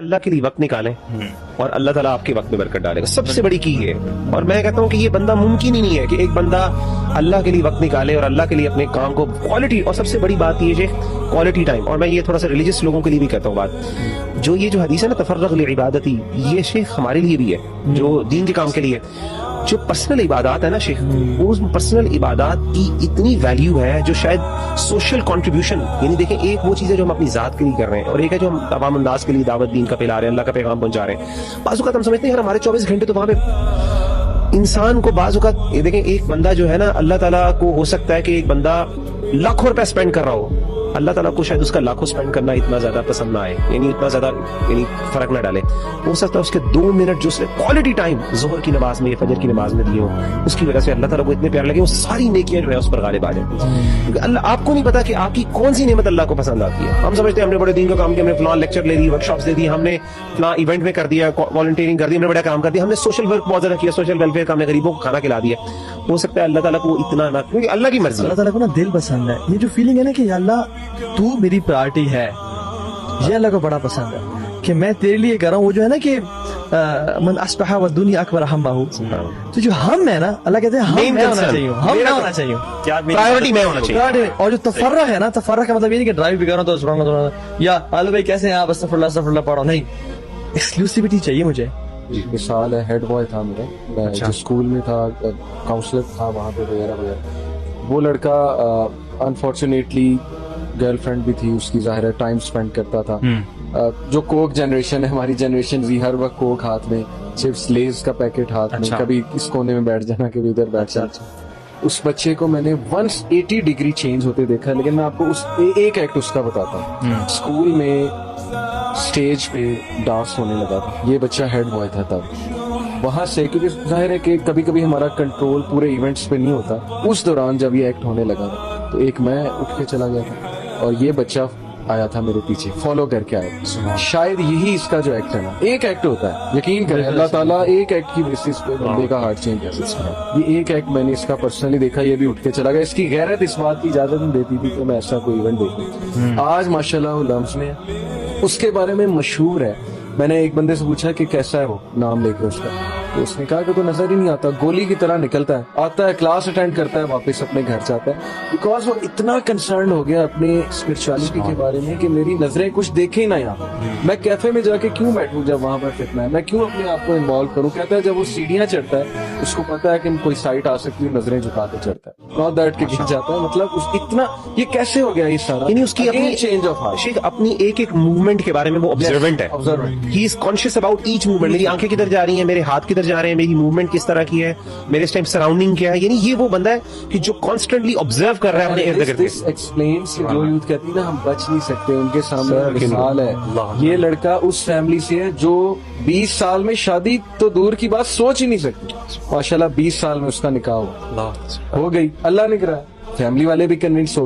अल्लाह के लिए वक्त निकालें और अल्लाह ताला आपके वक्त में बरकत डालेगा, सबसे बड़ी की है। और मैं कहता हूँ कि ये बंदा मुमकिन ही नहीं है कि एक बंदा अल्लाह के लिए वक्त निकाले और अल्लाह के लिए अपने काम को क्वालिटी, और सबसे बड़ी बात ये शेख क्वालिटी टाइम। और मैं ये थोड़ा सा रिलीजियस लोगों के लिए भी कहता हूँ बात, जो ये जो हदीस है ना तफर्रग लिइबादती, ये शेख हमारे लिए भी है जो दीन के काम के लिए। जो पर्सनल इबादत है ना शेख, उस पर्सनल इबादत की इतनी वैल्यू है जो शायद सोशल कंट्रीब्यूशन, यानी देखें एक वो चीज़ है जो हम अपनी जात के लिए कर रहे हैं और एक है जो हम तमाम अंदाज के लिए दावत दीन का फैला रहे हैं, अल्लाह का पैगाम पहुंचा रहे हैं। बाज़ औक़ात हम समझते हैं यार हमारे 24 घंटे तो वहाँ पे इंसान को, बाज़ औक़ात ये देखें एक बंदा जो है ना, अल्लाह ताला को हो सकता है कि एक बंदा लाखों रुपए स्पेंड कर रहा हो, अल्लाह ताला को शायद उसका लाखों स्पेंड करना इतना ज्यादा पसंद ना आए, यानी इतना ज्यादा यानी फर्क ना डाले। हो सकता है उसके 2 मिनट जो उसने क्वालिटी टाइम जोहर की नमाज में, फजर की नमाज में दिए हो, उसकी वजह से अल्लाह ताला को इतने प्यार लगे, वो सारी नेकियां जो है उस पर गालिब आ जाए। क्योंकि अल्लाह, आपको नहीं पता कि आपकी कौन सी नेमत अल्लाह को पसंद आती है। हम समझते हैं हमने बड़े दीन का काम किया, हमने फलां लेक्चर ले दी, वर्कशॉप्स दे दी, हमने फलां इवेंट में कर दिया, वॉलंटियरिंग कर दी, हमने बड़ा काम कर दिया, हमने सोशल वर्क बहुत ज्यादा किया, सोशल वेलफेयर का, हमने गरीबों को खाना खिला दिया। हो सकता है अल्लाह ताला को इतना ना, क्योंकि अल्लाह की मर्जी, अल्लाह ताला को ना दिल पसंद है। ये जो फीलिंग है ना कि अल्लाह तू मेरी प्रायोरिटी है, ये अल्लाह को बड़ा पसंद है कि मैं तेरे लिए कर रहा हूँ। वो जो है ना कि मन अस्बहा व दुनिया अकबर हमहू, तो जो हम है ना, अल्लाह कहते हैं हम मैं होना चाहिए, हम मैं होना चाहिए, प्रायोरिटी में होना चाहिए। और जो तफर्रक है ना, तफर्रक का मतलब ये नहीं कि ड्राइव भी कर रहा हूँ तो सुबह में या आलू भाई कैसे हैं आप, अस्तगफिरुल्लाह पढ़ो, नहीं, एक्सक्लूसिविटी चाहिए मुझे। मिसाल है, हेड बॉय था मेरा, मैं जो स्कूल में था, काउंसलर था वहाँ पे वगैरह वगैरह। वो लड़का अनफॉर्चुनेटली गर्लफ्रेंड भी थी उसकी, जाहिर है टाइम स्पेंड करता था। जो कोक जनरेशन है, हमारी जनरेशन भी हर वक्त कोक हाथ में, चिप्स लेज का पैकेट हाथ में, कभी इस कोने में बैठ जाना, कभी इधर बैठ जाना। उस बच्चे को मैंने 180 डिग्री चेंज होते देखा। लेकिन मैं आपको उस एक एक्ट उसका बताता हूँ। स्कूल में स्टेज पे डांस होने लगा था, ये बच्चा हेड बॉय था तब। वहां से, क्योंकि जाहिर है कि कभी कभी हमारा कंट्रोल पूरे इवेंट्स पे नहीं होता, उस दौरान जब ये एक्ट होने लगा तो एक मैं उठ के चला गया था और ये बच्चा आया था मेरे पीछे, फॉलो करके आया। शायद यही इसका जो एक्ट है ना, एक एक्ट होता है, यकीन करें अल्लाह ताला एक एक्ट की बेसिस पे बंदे का हार्ट चेंज कर सकता है। ये एक एक्ट मैंने इसका पर्सनली देखा, ये भी उठ के चला गया। इसकी गैरत इस बात की इजाजत नहीं देती थी कि मैं ऐसा कोई इवेंट देखूं। आज माशाल्लाह वो लम्स में, उसके बारे में मशहूर है। मैंने एक बंदे से पूछा कि कैसा है वो, नाम लेके उसका, तो उसने कहा कि तो नजर ही नहीं आता, गोली की तरह निकलता है, आता है, क्लास अटेंड करता है, वापस अपने घर जाता है। बिकॉज वो इतना कंसर्न हो गया अपनी स्पिरिचुअलिटी के बारे में कि मेरी नजरें कुछ देखे ही ना यहाँ, मैं कैफे में जाके क्यों बैठूं जब वहां पर फितना है, मैं क्यों अपने आप को इन्वॉल्व करूं। कहता है जब वो सीढ़ियां चढ़ता है उसको पता है कि कोई साइट आ सकती है, नजरें झुका के चढ़ता है, नॉट दैट के गिर जाता है। मतलब उस इतना ये कैसे हो गया ये सारा, यानी उसकी अपनी चेंज ऑफ हार्ट, अपनी एक एक मूवमेंट के बारे में वो ऑब्जर्वेंट है, he is conscious about each movement. मेरी आंखें किधर जा रही हैं, मेरे हाथ किधर जा रहे हैं, मेरी मूवमेंट किस तरह की है, मेरे इस टाइम सराउंडिंग क्या है। यानी ये वो बंदा है कि जो कॉन्स्टेंटली ऑब्जर्व कर रहा है अपने इर्द गिर्द। दिस एक्सप्लेन्स कि जो यूथ कहती है ना हम बच नहीं सकते, उनके सामने मिसाल है। ये लड़का उस फैमिली से है जो 20 साल में शादी तो दूर की बात सोच ही नहीं सकती, माशाल्लाह 20 साल में उसका निकाह हो गई, अल्लाह ने कराया, फैमिली वाले भी कन्विंस हो गए।